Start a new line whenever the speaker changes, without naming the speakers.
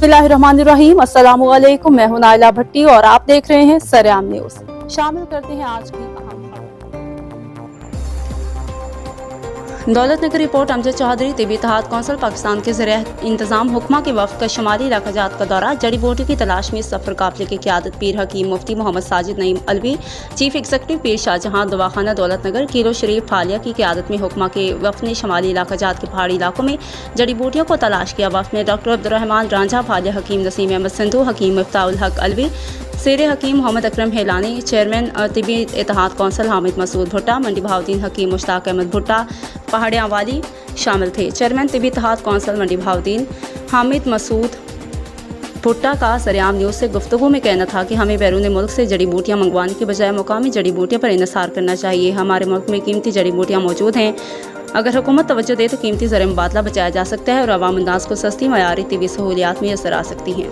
बिस्मिल्लाहिर्रहमानिर्रहीम। अस्सलामुअलैकुम। मैं हूं नाइला भट्टी और आप देख रहे हैं सरेआम न्यूज। शामिल करते हैं आज की अहम दौलतनगर रिपोर्ट। अमजद चौधरी तिब्बी इत्तेहाद कौंसिल पाकिस्तान के ज़रिए इंतज़ाम हुक्मा के वफ़द का शुमाली इलाका जात का दौरा। जड़ी बूटी की तलाश में सफ़र काफिले की क़यादत पीर हकीम मुफ्ती मोहम्मद साजिद नईम अलवी, चीफ एग्जीक्यूटिव पीर शाहजहां दवाखाना दौलतनगर, किलो शरीफ फालिया की क़यादत में हुक्मा के वफ़द ने शुमाली इलाका जात के पहाड़ी इलाकों में जड़ी बूटियों को तलाश किया। वफ़द में डॉक्टर अब्दुर्रहमान रांझा फालिया, हकीम नसीम अहमद सिंधु, हकीम मिफ्ताहुल हक अलवी, शेर हकीम मोहम्मद अकरम हेलानी, चेयरमैन तिब्बी इत्तेहाद कौंसिल हामिद मसूद भुट्टा, मंडी बहाउद्दीन हकीम मुश्ताक अहमद भुट्टा पहाड़ियाँ वाली शामिल थे। चेयरमैन तिब्बी इत्तेहाद कौंसिल मंडी बहाउद्दीन हामिद मसूद भुट्टा का सरेआम न्यूज़ से गुफ्तगू में कहना था कि हमें बैरून मुल्क से जड़ी बूटियाँ मंगवाने के बजाय मुकामी जड़ी बूटियों पर इन्हिसार करना चाहिए। हमारे मुल्क में कीमती जड़ी बूटियाँ मौजूद हैं। अगर हुकूमत तवज्जो दे तो कीमती ज़र मुबादला बचाया जा सकता है और अवाम उन्नास को सस्ती मयारी तिब्बी सहूलियात मैसर आ सकती हैं।